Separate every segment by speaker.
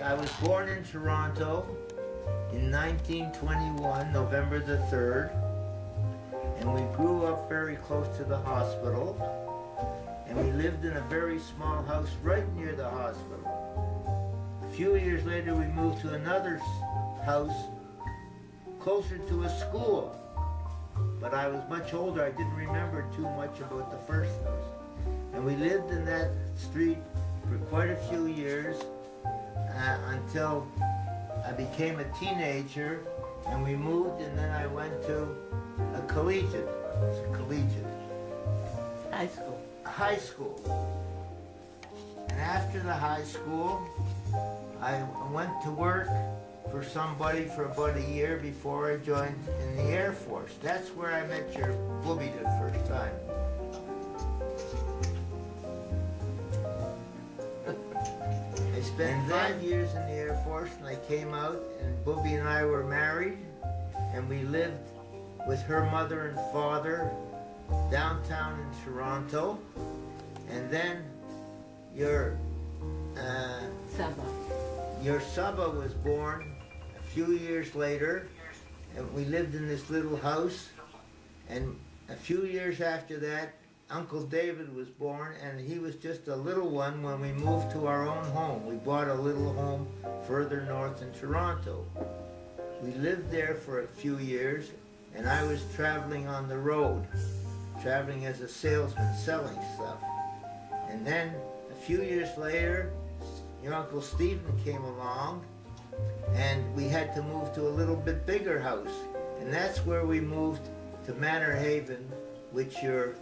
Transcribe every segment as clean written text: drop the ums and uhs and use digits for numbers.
Speaker 1: I was born in Toronto in 1921, November the 3rd, and we grew up very close to the hospital, and we lived in a very small house right near the hospital. A few years later we moved to another house closer to a school, but I was much older. I didn't remember too much about the first house. And we lived in that street for quite a few years, until I became a teenager, and we moved, and then I went to a collegiate.
Speaker 2: High school.
Speaker 1: High school. And after the high school, I went to work for somebody for about a year before I joined in the Air Force. That's where I met your booby the first time. I spent 5 years in the Air Force, and I came out, and Booby and I were married, and we lived with her mother and father downtown in Toronto. And then your Saba was born a few years later, and we lived in this little house. And a few years after that, Uncle David was born, and he was just a little one when we moved to our own home. We bought a little home further north in Toronto. We lived there for a few years, and I was traveling on the road, traveling as a salesman, selling stuff. And then a few years later, your Uncle Stephen came along, and we had to move to a little bit bigger house. And that's where we moved to Manor Haven, which your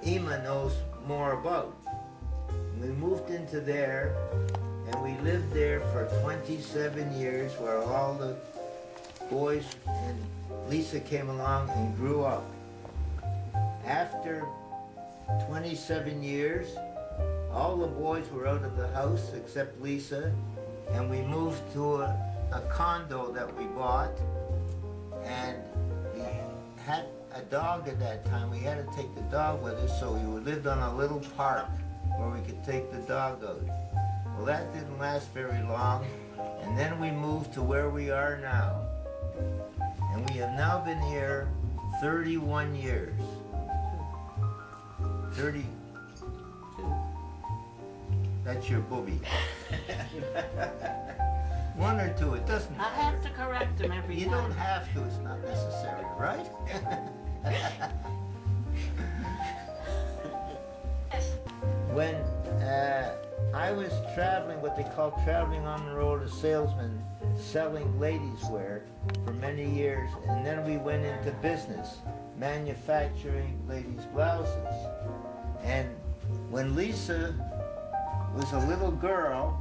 Speaker 1: Ema knows more about. And we moved into there, and we lived there for 27 years, where all the boys and Lisa came along and grew up. After 27 years, all the boys were out of the house except Lisa, and we moved to a condo that we bought, and we had a dog at that time. We had to take the dog with us, so we lived on a little park where we could take the dog out. Well, that didn't last very long, and then we moved to where we are now. And we have now been here 31 years. 30. That's your booby. One or two, it doesn't matter.
Speaker 2: I have to correct him every time.
Speaker 1: You don't have to, it's not necessary, right? When I was traveling, what they call traveling on the road as salesman, selling ladies' wear for many years, and then we went into business, manufacturing ladies' blouses. And when Lisa was a little girl,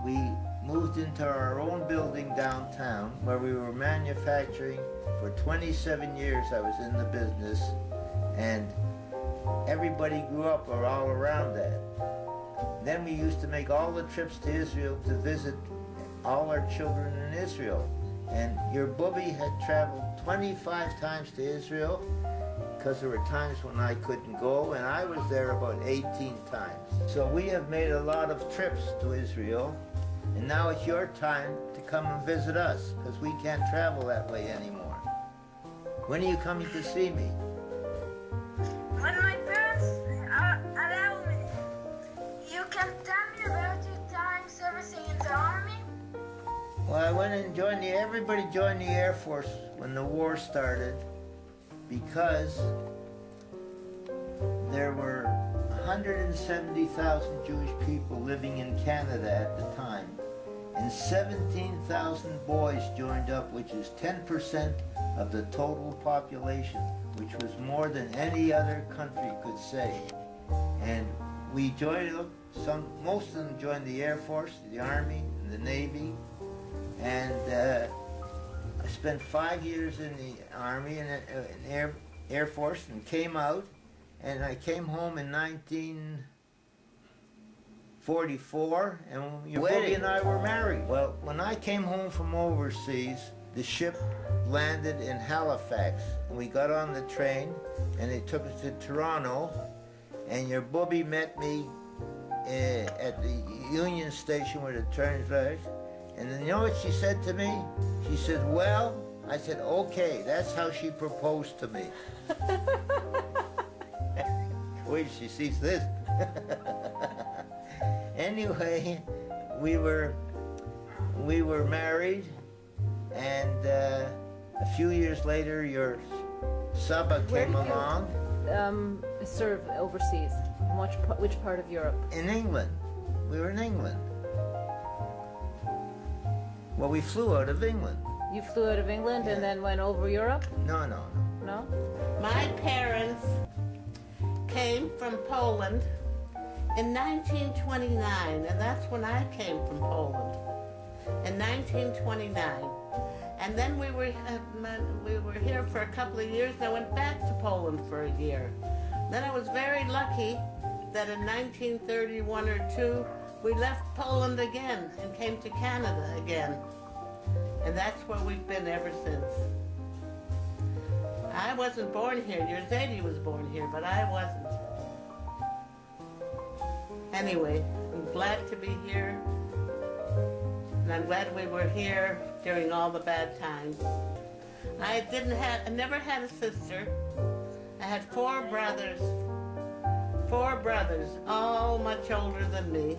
Speaker 1: we moved into our own building downtown, where we were manufacturing for 27 years. I was in the business, and everybody grew up all around that. And then we used to make all the trips to Israel to visit all our children in Israel. And your booby had traveled 25 times to Israel, because there were times when I couldn't go, and I was there about 18 times. So we have made a lot of trips to Israel, and now it's your time to come and visit us, because we can't travel that way anymore. When are you coming to see me?
Speaker 3: When my parents allow me. You can tell me about your time servicing in the army?
Speaker 1: Well, I went and joined everybody joined the Air Force when the war started, because there were 170,000 Jewish people living in Canada at the time, and 17,000 boys joined up, which is 10% of the total population, which was more than any other country could say. And we joined up Most of them joined the Air Force, the Army, and the Navy. And I spent 5 years in the Army and Air Force and came out. And I came home in 1944, and Bobby and I were married. Well, when I came home from overseas, the ship landed in Halifax. And we got on the train, and they took us to Toronto. And your bubby met me at the Union Station where the train was. And then you know what she said to me? She said, well, I said, okay, that's how she proposed to me. Wait, she sees this. Anyway, we were married, and a few years later, your Saba came along.
Speaker 4: Serve overseas. Which part of Europe?
Speaker 1: In England. We were in England. Well, we flew out of England.
Speaker 4: You flew out of England and then went over Europe?
Speaker 1: No, no, no.
Speaker 4: No?
Speaker 2: My parents came from Poland in 1929, and that's when I came from Poland, in 1929. And then we were here for a couple of years, and I went back to Poland for a year. Then I was very lucky that in 1931 or 2, we left Poland again and came to Canada again. And that's where we've been ever since. I wasn't born here. Your Zadie was born here, but I wasn't. Anyway, I'm glad to be here. And I'm glad we were here during all the bad times. I never had a sister. I had 4 brothers. 4 brothers, all much older than me.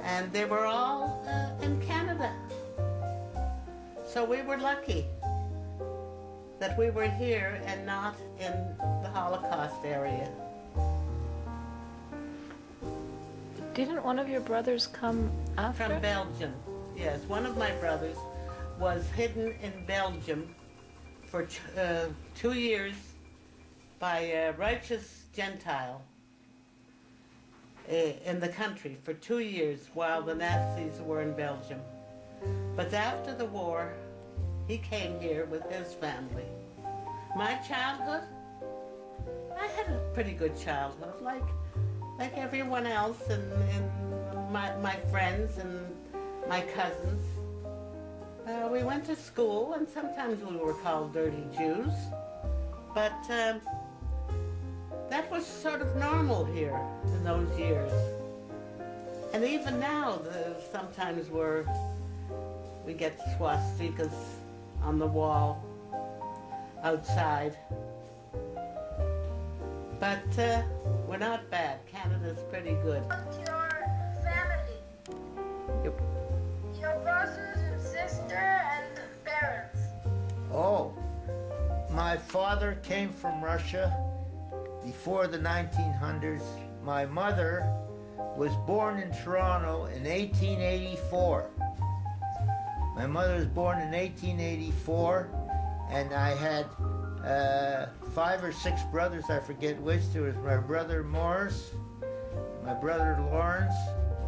Speaker 2: And they were all in Canada. So we were lucky that we were here and not in the Holocaust area.
Speaker 4: Didn't one of your brothers come after?
Speaker 2: From Belgium. Yes, one of my brothers was hidden in Belgium for 2 years by a righteous Gentile in the country for 2 years while the Nazis were in Belgium. But after the war, he came here with his family. My childhood, I had a pretty good childhood, like everyone else, and my friends and my cousins. We went to school, and sometimes we were called dirty Jews, but that was sort of normal here in those years. And even now, sometimes we get swastikas on the wall outside. But we're not bad. Canada's pretty good.
Speaker 3: Your family.
Speaker 4: Yep.
Speaker 3: Your brothers and sister and parents.
Speaker 1: Oh, my father came from Russia before the 1900s. My mother was born in Toronto in 1884. My mother was born in 1884, and I had 5 or 6 brothers, I forget which. There was my brother Morris, my brother Lawrence,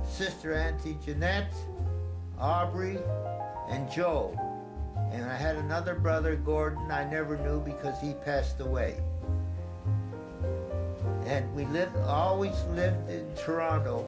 Speaker 1: sister Auntie Jeanette, Aubrey, and Joe. And I had another brother, Gordon, I never knew because he passed away. And we always lived in Toronto.